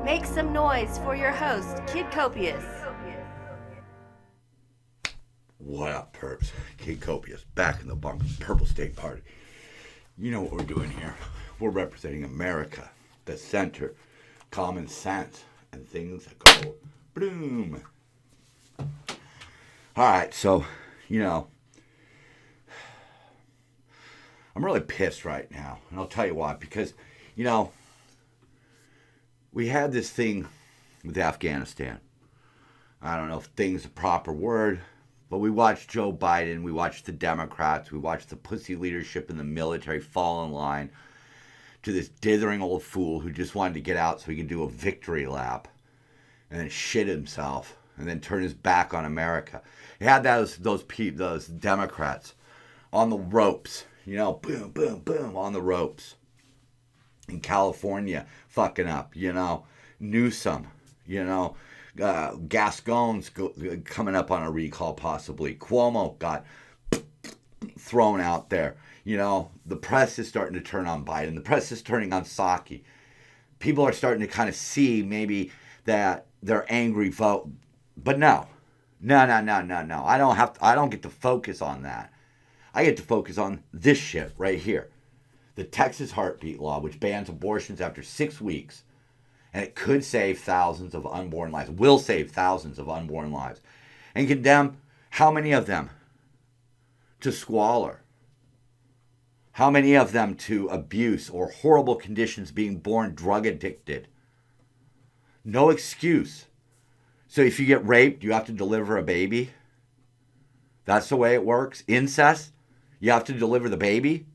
Make some noise for your host, Kid Copious. What up, perps? Kid Copious, back in the bunk, Purple State Party. You know what we're doing here. We're representing America, the center, common sense, and things that go boom. Alright, so, I'm really pissed right now, and I'll tell you why. Because, we had this thing with Afghanistan. I don't know if thing's a proper word, but we watched Joe Biden, we watched the Democrats, we watched the pussy leadership in the military fall in line to this dithering old fool who just wanted to get out so he could do a victory lap and then shit himself and then turn his back on America. He had those Democrats on the ropes, boom, boom, boom, on the ropes. In California, fucking up, Newsom, Gascon's coming up on a recall possibly. Cuomo got thrown out there. The press is starting to turn on Biden. The press is turning on Psaki. People are starting to kind of see maybe that they're angry vote. But no. I don't get to focus on that. I get to focus on this shit right here. The Texas heartbeat law, which bans abortions after 6 weeks, and it could save thousands of unborn lives, will save thousands of unborn lives, and condemn how many of them to squalor? How many of them to abuse or horrible conditions, being born drug addicted? No excuse. So if you get raped, you have to deliver a baby? That's the way it works? Incest? You have to deliver the baby?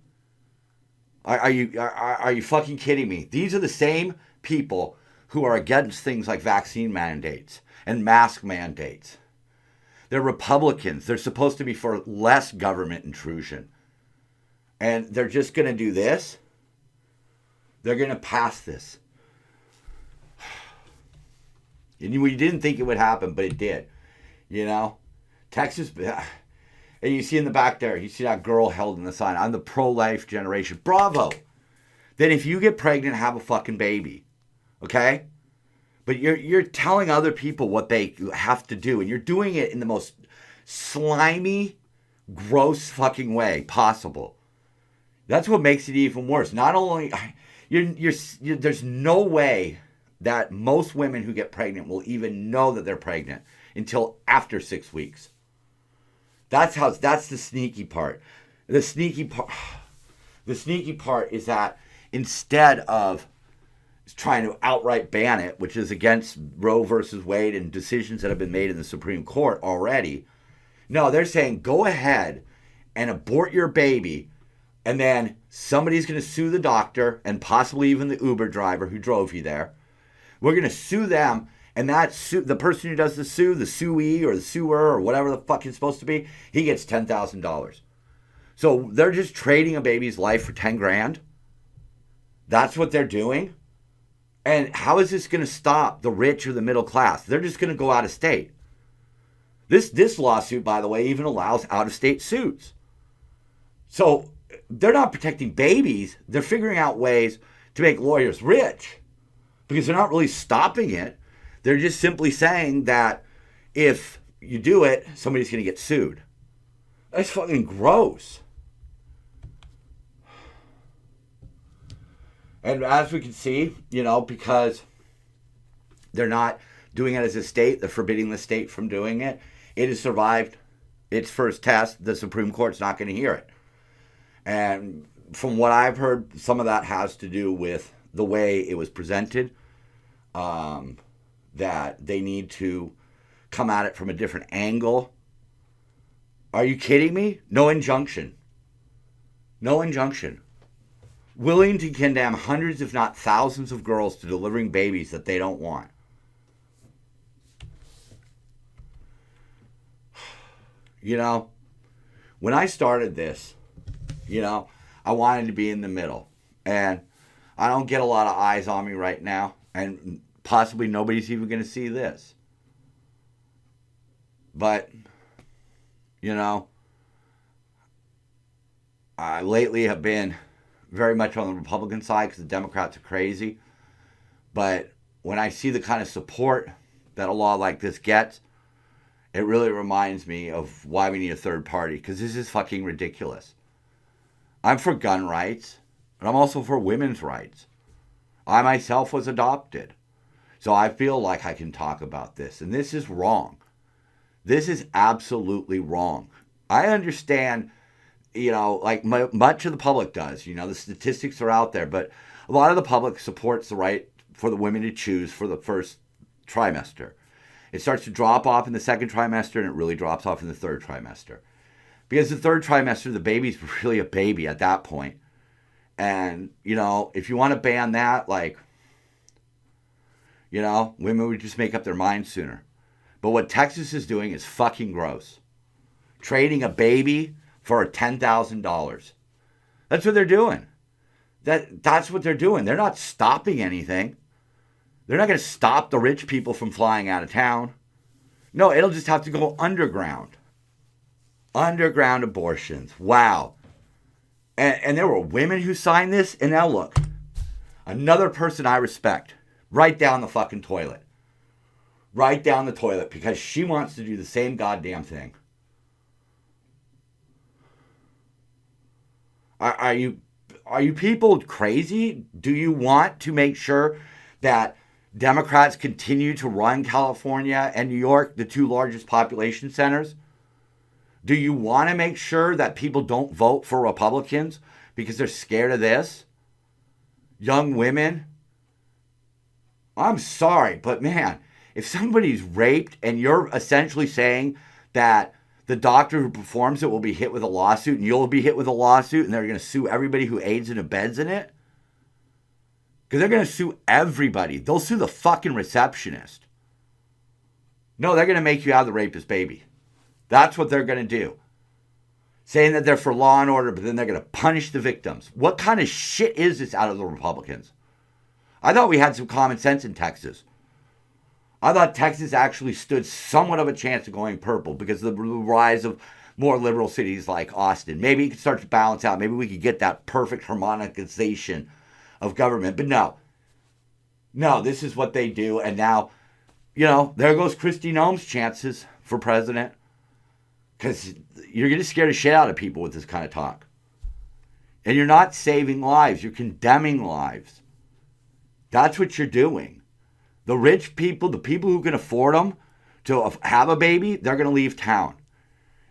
Are you fucking kidding me? These are the same people who are against things like vaccine mandates and mask mandates. They're Republicans. They're supposed to be for less government intrusion. And they're just going to do this. They're going to pass this. And we didn't think it would happen, but it did. Texas... And you see in the back there, you see that girl held in the sign. I'm the pro-life generation. Bravo. Then if you get pregnant, have a fucking baby. Okay? But you're telling other people what they have to do. And you're doing it in the most slimy, gross fucking way possible. That's what makes it even worse. Not only... there's no way that most women who get pregnant will even know that they're pregnant until after 6 weeks. That's the sneaky part. The sneaky part is that instead of trying to outright ban it, which is against Roe versus Wade and decisions that have been made in the Supreme Court already, no, they're saying go ahead and abort your baby, and then somebody's going to sue the doctor and possibly even the Uber driver who drove you there. We're going to sue them. And the person who does the suee or the suer or whatever the fuck it's supposed to be, he gets $10,000. So they're just trading a baby's life for 10 grand. That's what they're doing. And how is this going to stop the rich or the middle class? They're just going to go out of state. This lawsuit, by the way, even allows out-of-state suits. So they're not protecting babies. They're figuring out ways to make lawyers rich because they're not really stopping it. They're just simply saying that if you do it, somebody's going to get sued. That's fucking gross. And as we can see, because they're not doing it as a state, they're forbidding the state from doing it. It has survived its first test. The Supreme Court's not going to hear it. And from what I've heard, some of that has to do with the way it was presented. That they need to come at it from a different angle. Are you kidding me? No injunction. Willing to condemn hundreds, if not thousands, of girls to delivering babies that they don't want. When I started this, I wanted to be in the middle. And I don't get a lot of eyes on me right now. And possibly nobody's even going to see this. But, I lately have been very much on the Republican side because the Democrats are crazy. But when I see the kind of support that a law like this gets, it really reminds me of why we need a third party, because this is fucking ridiculous. I'm for gun rights, but I'm also for women's rights. I myself was adopted, so I feel like I can talk about this, and this is wrong. This is absolutely wrong. I understand, like much of the public does. The statistics are out there, but a lot of the public supports the right for the women to choose for the first trimester. It starts to drop off in the second trimester, and it really drops off in the third trimester. Because the third trimester, the baby's really a baby at that point. And, if you want to ban that, women would just make up their minds sooner. But what Texas is doing is fucking gross. Trading a baby for $10,000. That's what they're doing. That's what they're doing. They're not stopping anything. They're not going to stop the rich people from flying out of town. No, it'll just have to go underground. Underground abortions. Wow. And there were women who signed this. And now look, another person I respect, right down the fucking toilet. Right down the toilet, because she wants to do the same goddamn thing. Are you people crazy? Do you want to make sure that Democrats continue to run California and New York, the two largest population centers? Do you want to make sure that people don't vote for Republicans because they're scared of this? Young women? I'm sorry, but man, if somebody's raped and you're essentially saying that the doctor who performs it will be hit with a lawsuit and you'll be hit with a lawsuit and they're going to sue everybody who aids and abets in it? Because they're going to sue everybody. They'll sue the fucking receptionist. No, they're going to make you have the rapist baby. That's what they're going to do. Saying that they're for law and order, but then they're going to punish the victims. What kind of shit is this out of the Republicans? I thought we had some common sense in Texas. I thought Texas actually stood somewhat of a chance of going purple because of the rise of more liberal cities like Austin. Maybe it could start to balance out. Maybe we could get that perfect harmonization of government. But no, this is what they do. And now, there goes Kristi Noem's chances for president. Because you're going to scare the shit out of people with this kind of talk. And you're not saving lives. You're condemning lives. That's what you're doing. The rich people, the people who can afford them to have a baby, they're going to leave town.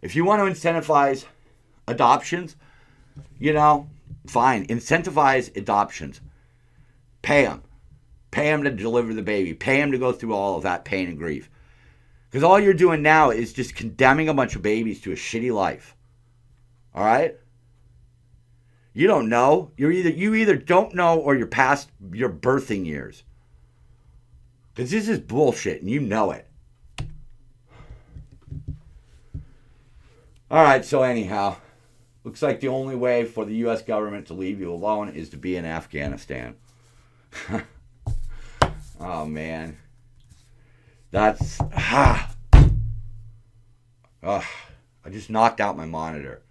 If you want to incentivize adoptions, fine. Incentivize adoptions. Pay them. Pay them to deliver the baby. Pay them to go through all of that pain and grief. Because all you're doing now is just condemning a bunch of babies to a shitty life. All right? You don't know. You either don't know or you're past your birthing years. Because this is bullshit and you know it. All right, so anyhow, looks like the only way for the U.S. government to leave you alone is to be in Afghanistan. Oh, man. That's... I just knocked out my monitor.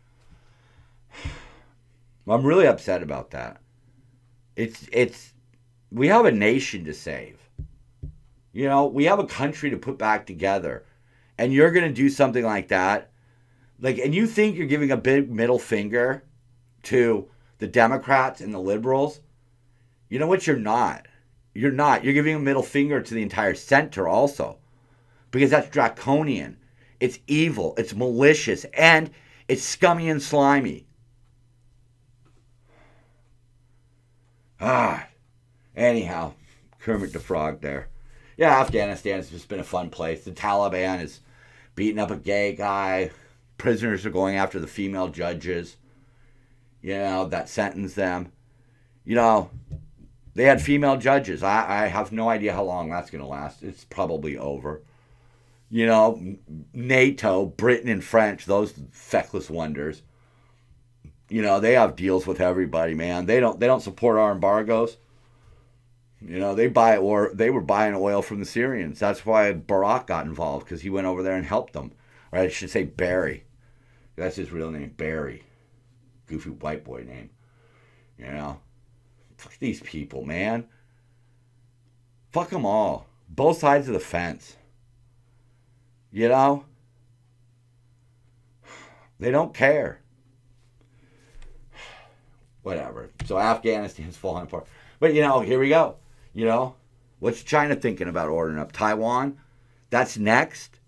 I'm really upset about that. It's we have a nation to save. We have a country to put back together. And you're going to do something like that. And you think you're giving a big middle finger to the Democrats and the liberals? You know what? You're not. You're not. You're giving a middle finger to the entire center also. Because that's draconian. It's evil. It's malicious. And it's scummy and slimy. Anyhow, Kermit the Frog there. Yeah, Afghanistan's just been a fun place. The Taliban is beating up a gay guy. Prisoners are going after the female judges, that sentence them. They had female judges. I have no idea how long that's going to last. It's probably over. NATO, Britain and French, those feckless wonders. They have deals with everybody, man. They don't support our embargoes. They were buying oil from the Syrians. That's why Barack got involved, because he went over there and helped them. Or I should say Barry. That's his real name, Barry. Goofy white boy name. Fuck these people, man. Fuck them all. Both sides of the fence. You know? They don't care. Whatever. So Afghanistan's falling apart. But, here we go. What's China thinking about ordering up? Taiwan? That's next.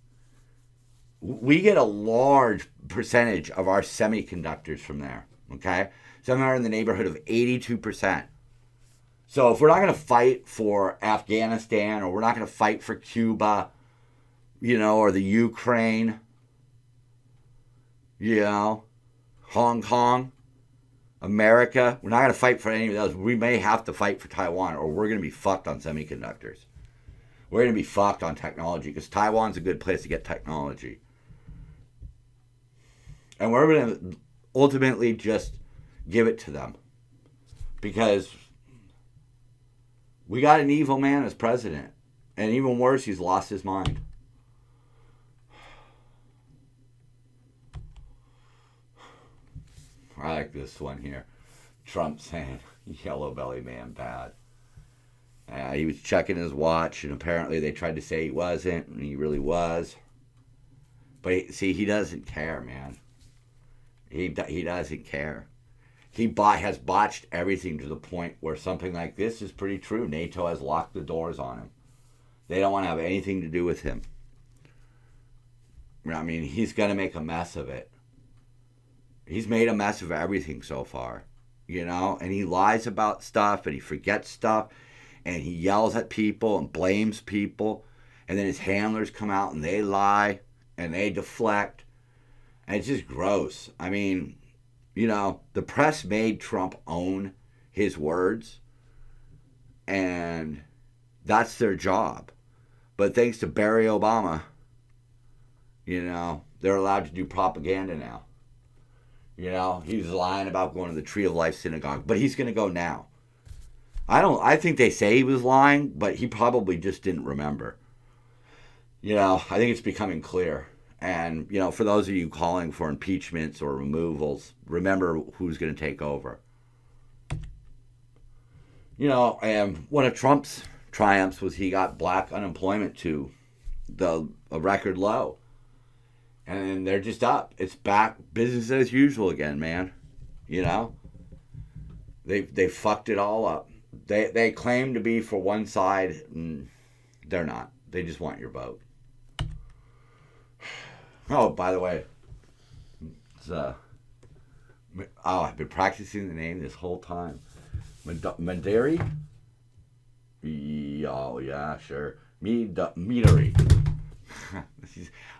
We get a large percentage of our semiconductors from there. Okay? Somewhere in the neighborhood of 82%. So if we're not going to fight for Afghanistan, or we're not going to fight for Cuba, or the Ukraine, Hong Kong, America, we're not going to fight for any of those. We may have to fight for Taiwan, or we're going to be fucked on semiconductors. We're going to be fucked on technology, because Taiwan's a good place to get technology. And we're going to ultimately just give it to them. Because we got an evil man as president. And even worse, he's lost his mind. I like this one here. Trump saying, yellow belly man bad. He was checking his watch, and apparently they tried to say he wasn't, and he really was. But he doesn't care, man. He doesn't care. He has botched everything to the point where something like this is pretty true. NATO has locked the doors on him. They don't want to have anything to do with him. I mean, he's going to make a mess of it. He's made a mess of everything so far, and he lies about stuff, and he forgets stuff, and he yells at people and blames people, and then his handlers come out and they lie and they deflect, and it's just gross. I mean, the press made Trump own his words, and that's their job. But thanks to Barry Obama, they're allowed to do propaganda now. He was lying about going to the Tree of Life synagogue, but he's going to go now. I think they say he was lying, but he probably just didn't remember. I think it's becoming clear. And, for those of you calling for impeachments or removals, remember who's going to take over. And one of Trump's triumphs was he got black unemployment to a record low. And they're just up. It's back business as usual again, man. They fucked it all up. They claim to be for one side, and they're not. They just want your vote. Oh, by the way, I've been practicing the name this whole time. Mandari? Oh, yeah, sure. Meadery.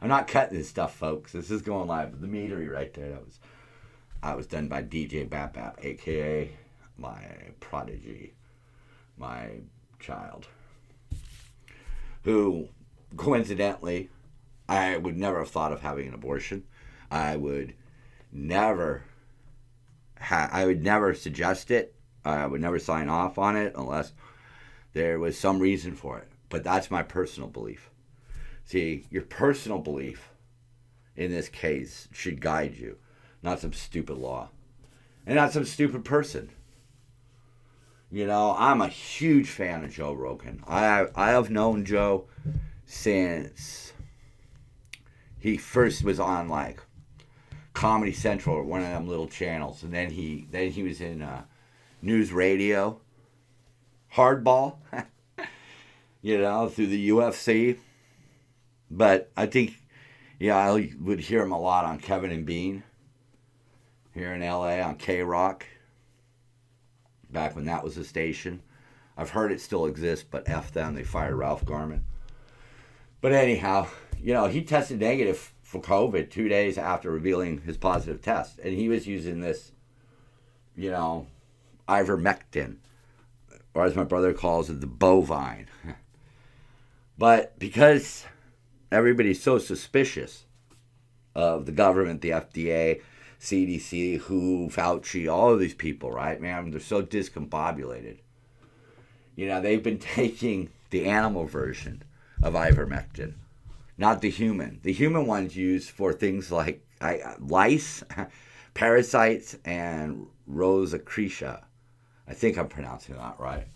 I'm not cutting this stuff, folks. This is going live. The meadery right there. That was done by DJ Bap Bap, a.k.a. my prodigy, my child, who, coincidentally, I would never have thought of having an abortion. I would never suggest it. I would never sign off on it unless there was some reason for it. But that's my personal belief. See, your personal belief in this case should guide you, not some stupid law. And not some stupid person. I'm a huge fan of Joe Rogan. I have known Joe since he first was on like Comedy Central or one of them little channels, and then he was in news radio, hardball, through the UFC. But I think, I would hear him a lot on Kevin and Bean here in LA on K-Rock, back when that was a station. I've heard it still exists, but F them, they fired Ralph Garman. But anyhow, he tested negative for COVID 2 days after revealing his positive test. And he was using this, ivermectin, or as my brother calls it, the bovine. But because everybody's so suspicious of the government, the FDA, CDC, WHO, Fauci, all of these people, right, man? They're so discombobulated. They've been taking the animal version of ivermectin, not the human. The human one's used for things like lice, parasites, and rosacea. I think I'm pronouncing that right.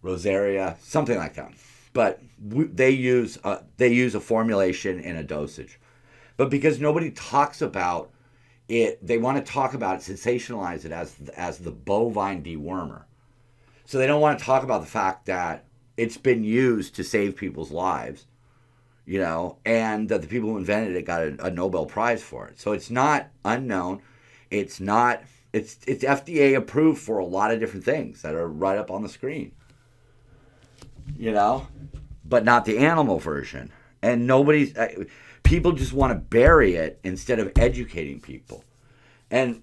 Rosaria, something like that. But they use a formulation and a dosage. But because nobody talks about it, they want to talk about it, sensationalize it as the bovine dewormer. So they don't want to talk about the fact that it's been used to save people's lives, and that the people who invented it got a Nobel Prize for it. So it's not unknown. It's FDA approved for a lot of different things that are right up on the screen, but not the animal version. And people just want to bury it instead of educating people. And,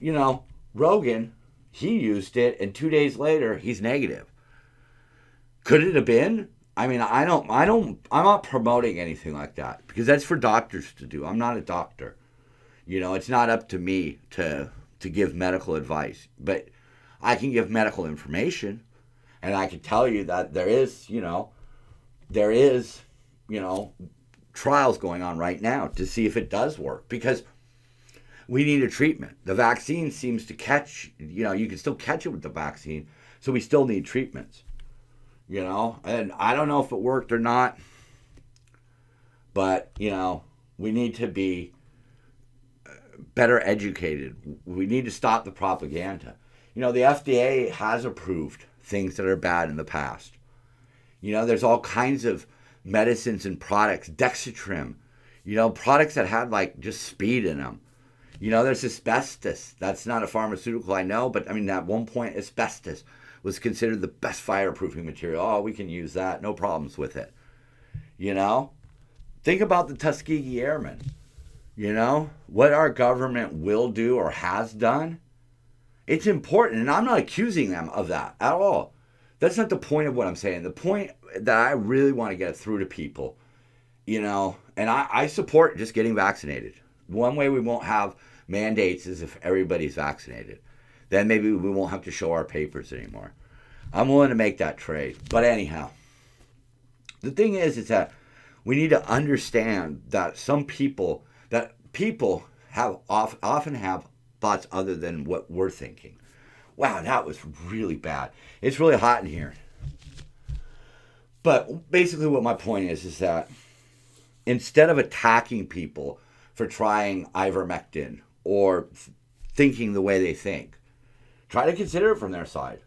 Rogan, he used it, and 2 days later, he's negative. Could it have been? I mean, I'm not promoting anything like that because that's for doctors to do. I'm not a doctor. It's not up to me to give medical advice, but I can give medical information, and I can tell you that there is trials going on right now to see if it does work, because we need a treatment. The vaccine seems to catch, you can still catch it with the vaccine, so we still need treatments, and I don't know if it worked or not, but, we need to be better educated. We need to stop the propaganda. The FDA has approved things that are bad in the past. There's all kinds of medicines and products, Dexatrim, products that had just speed in them. There's asbestos. That's not a pharmaceutical, I know, but at one point asbestos was considered the best fireproofing material. Oh, we can use that. No problems with it. Think about the Tuskegee Airmen. What our government will do or has done. It's important, and I'm not accusing them of that at all. That's not the point of what I'm saying. The point that I really want to get through to people, and I support just getting vaccinated. One way we won't have mandates is if everybody's vaccinated. Then maybe we won't have to show our papers anymore. I'm willing to make that trade. But anyhow, the thing is that we need to understand that people often have thoughts other than what we're thinking. Wow, that was really bad. It's really hot in here. But basically what my point is that instead of attacking people for trying ivermectin or thinking the way they think, try to consider it from their side,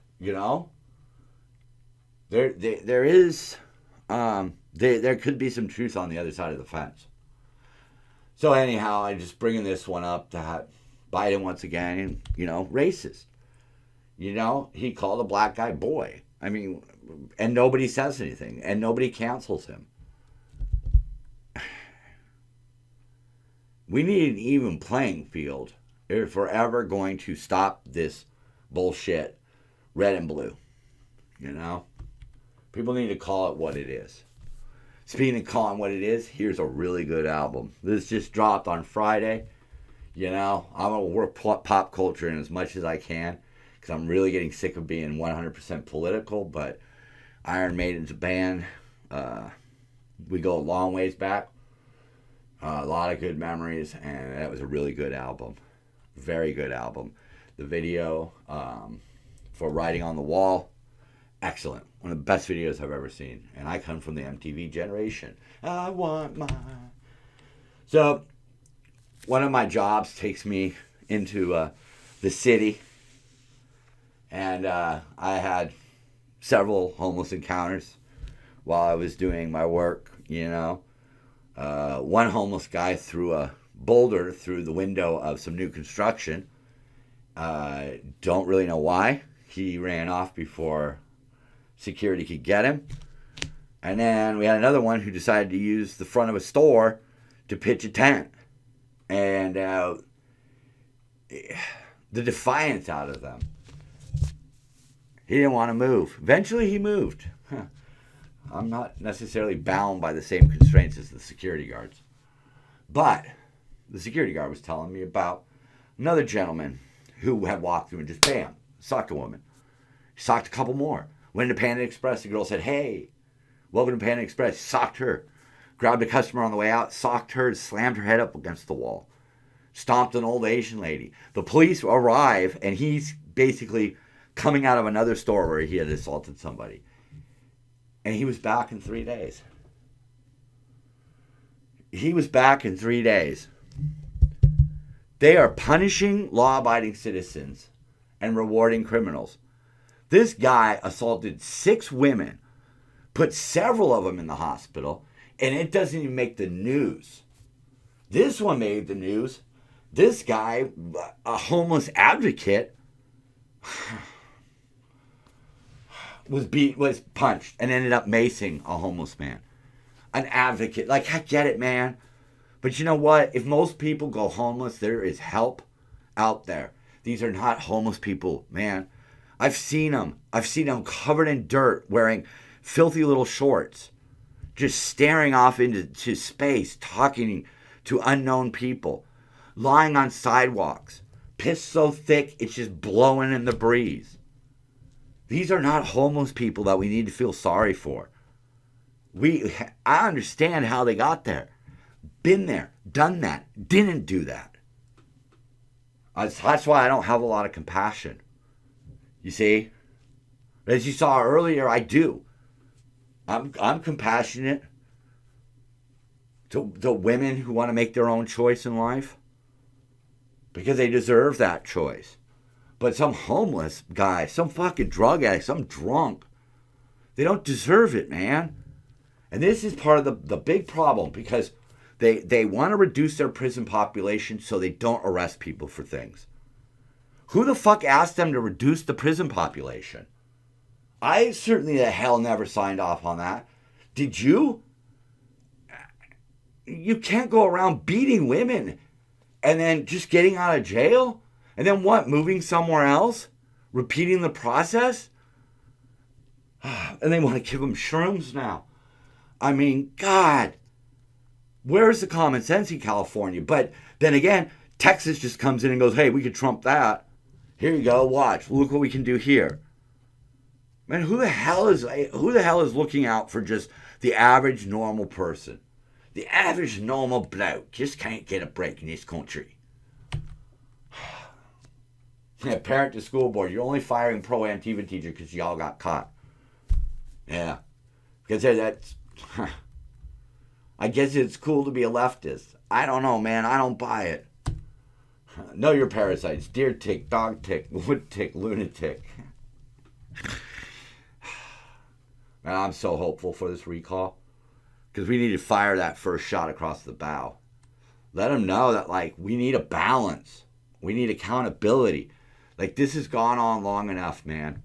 There could be some truth on the other side of the fence. So anyhow, I'm just bringing this one up that Biden once again, racist. He called a black guy boy. And nobody says anything, and nobody cancels him. We need an even playing field if we're ever going to stop this bullshit, red and blue. People need to call it what it is. Speaking of calling what it is, here's a really good album. This just dropped on Friday. I'm going to work pop culture in as much as I can because I'm really getting sick of being 100% political, but Iron Maiden's a band. We go a long ways back. A lot of good memories, and that was a really good album. Very good album. The video for Writing on the Wall, excellent. One of the best videos I've ever seen. And I come from the MTV generation. I want mine. So, one of my jobs takes me into the city. And I had several homeless encounters while I was doing my work, One homeless guy threw a boulder through the window of some new construction. Don't really know why. He ran off before security could get him. And then we had another one who decided to use the front of a store to pitch a tent. And the defiance out of them. He didn't want to move. Eventually he moved. I'm not necessarily bound by the same constraints as the security guards. But the security guard was telling me about another gentleman who had walked through and just bam, socked a woman. He socked a couple more. Went into Panda Express. The girl said, "Hey, welcome to Panda Express." Socked her. Grabbed a customer on the way out. Socked her. Slammed her head up against the wall. Stomped an old Asian lady. The police arrive, and he's basically coming out of another store where he had assaulted somebody. And he was back in 3 days. He was back in 3 days. They are punishing law-abiding citizens and rewarding criminals. This guy assaulted 6 women, put several of them in the hospital, and it doesn't even make the news. This one made the news. This guy, a homeless advocate, was punched and ended up macing a homeless man. An advocate. Like, I get it, man. But you know what? If most people go homeless, there is help out there. These are not homeless people, man. I've seen them. I've seen them covered in dirt, wearing filthy little shorts, just staring off into space, talking to unknown people, lying on sidewalks, piss so thick it's just blowing in the breeze. These are not homeless people that we need to feel sorry for. I understand how they got there. Been there, done that, didn't do that. That's why I don't have a lot of compassion. You see? As you saw earlier, I do. I'm compassionate to women who want to make their own choice in life because they deserve that choice. But some homeless guy, some fucking drug addict, some drunk, they don't deserve it, man. And this is part of the big problem because they want to reduce their prison population so they don't arrest people for things. Who the fuck asked them to reduce the prison population? I certainly the hell never signed off on that. Did you? You can't go around beating women and then just getting out of jail? And then what? Moving somewhere else? Repeating the process? And they want to give them shrooms now. I mean, God. Where's the common sense in California? But then again, Texas just comes in and goes, hey, we could trump that. Here you go, watch. Look what we can do here. Man, who the hell is looking out for just the average normal person? The average normal bloke just can't get a break in this country. Yeah, parent to school board. You're only firing pro Antifa teacher because y'all got caught. Yeah. Because that's... I guess it's cool to be a leftist. I don't know, man. I don't buy it. Know your parasites. Deer tick, dog tick, wood tick, lunatic. Man, I'm so hopeful for this recall. Because we need to fire that first shot across the bow. Let them know that, like, we need a balance. We need accountability. Like, this has gone on long enough, man.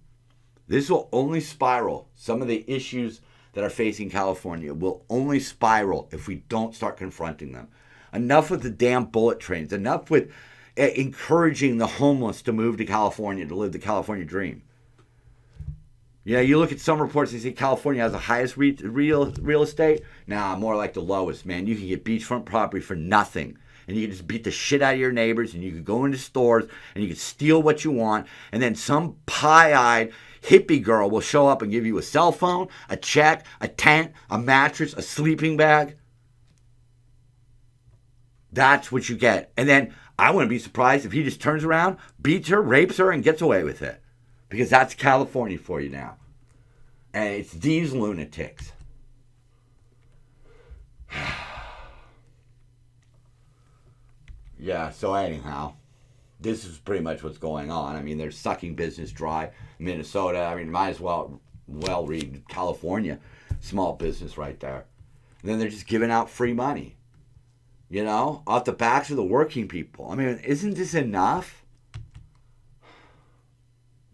This will only spiral. Some of the issues that are facing California will only spiral if we don't start confronting them. Enough with the damn bullet trains. Enough with encouraging the homeless to move to California, to live the California dream. Yeah, you look at some reports, they say California has the highest real estate. Nah, more like the lowest, man. You can get beachfront property for nothing. And you can just beat the shit out of your neighbors, and you can go into stores, and you can steal what you want, and then some pie-eyed hippie girl will show up and give you a cell phone, a check, a tent, a mattress, a sleeping bag. That's what you get. And then I wouldn't be surprised if he just turns around, beats her, rapes her, and gets away with it. Because that's California for you now. And it's these lunatics. Yeah, so anyhow, this is pretty much what's going on. I mean, they're sucking business dry. Minnesota, I mean, might as well read California. Small business right there. And then they're just giving out free money. You know, off the backs of the working people. I mean, isn't this enough?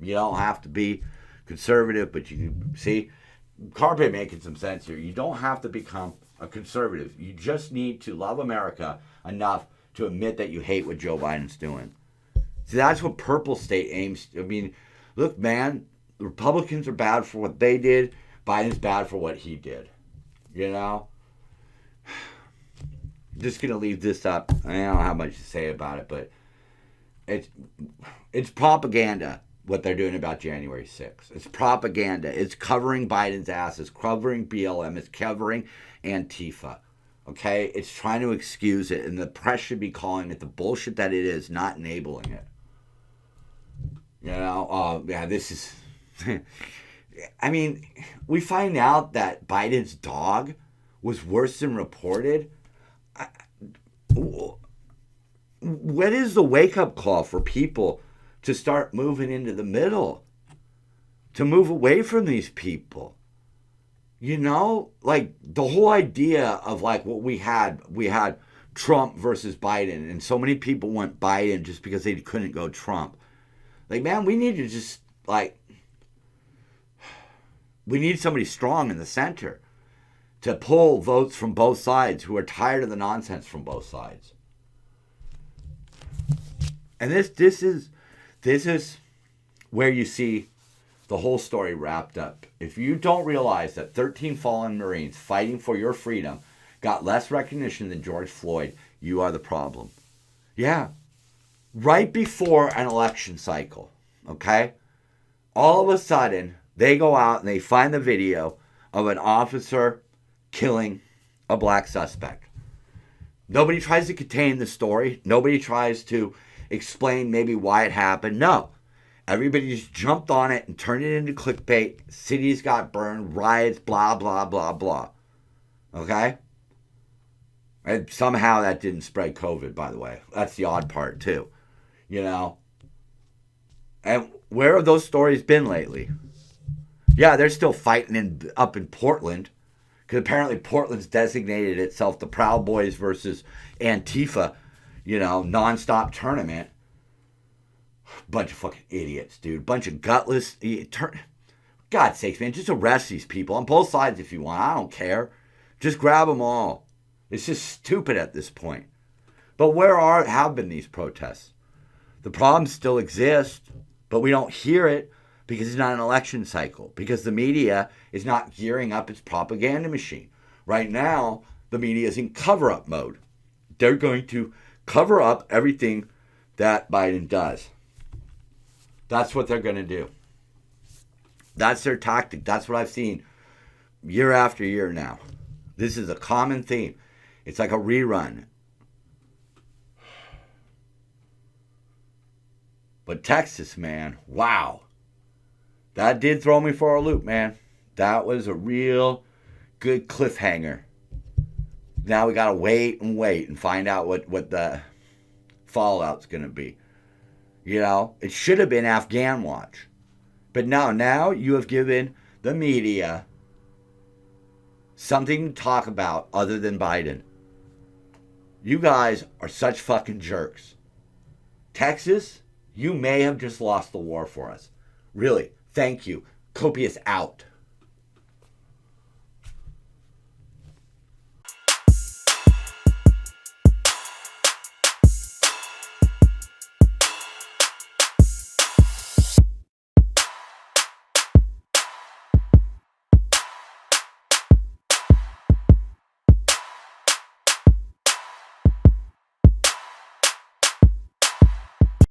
You don't have to be conservative, but you see, Carpe making some sense here. You don't have to become a conservative. You just need to love America enough to admit that you hate what Joe Biden's doing. See, that's what Purple State aims. I mean, look, man, the Republicans are bad for what they did. Biden's bad for what he did. You know? Just going to leave this up. I don't have much to say about it, but it's propaganda, what they're doing about January 6th. It's propaganda. It's covering Biden's ass. It's covering BLM. It's covering Antifa. Okay? It's trying to excuse it, and the press should be calling it the bullshit that it is, not enabling it. You know? Yeah, this is... I mean, we find out that Biden's dog was worse than reported. What is the wake-up call for people to start moving into the middle? To move away from these people? You know? Like, the whole idea of, like, what we had Trump versus Biden, and so many people went Biden just because they couldn't go Trump. Like, man, we need to just, like, we need somebody strong in the center to pull votes from both sides who are tired of the nonsense from both sides. And this is where you see the whole story wrapped up. If you don't realize that 13 fallen Marines fighting for your freedom got less recognition than George Floyd, you are the problem. Yeah. Right before an election cycle, okay? All of a sudden, they go out and they find the video of an officer killing a black suspect. Nobody tries to contain the story. Nobody tries to explain maybe why it happened. No. Everybody just jumped on it and turned it into clickbait. Cities got burned, riots, blah, blah, blah, blah. Okay? And somehow that didn't spread COVID, by the way. That's the odd part, too. You know? And where have those stories been lately? Yeah, they're still fighting up in Portland. Because apparently Portland's designated itself the Proud Boys versus Antifa, nonstop tournament. Bunch of fucking idiots, dude. Bunch of gutless. God's sakes, man, just arrest these people on both sides if you want. I don't care. Just grab them all. It's just stupid at this point. But have been these protests? The problems still exist, but we don't hear it because it's not an election cycle, because the media is not gearing up its propaganda machine. Right now, the media is in cover-up mode. They're going to cover up everything that Biden does. That's what they're going to do. That's their tactic. That's what I've seen year after year now. This is a common theme. It's like a rerun. But Texas, man, wow. That did throw me for a loop, man. That was a real good cliffhanger. Now we got to wait and find out what the fallout's going to be. It should have been Afghan Watch. But now you have given the media something to talk about other than Biden. You guys are such fucking jerks. Texas, you may have just lost the war for us. Really, thank you. Copious out.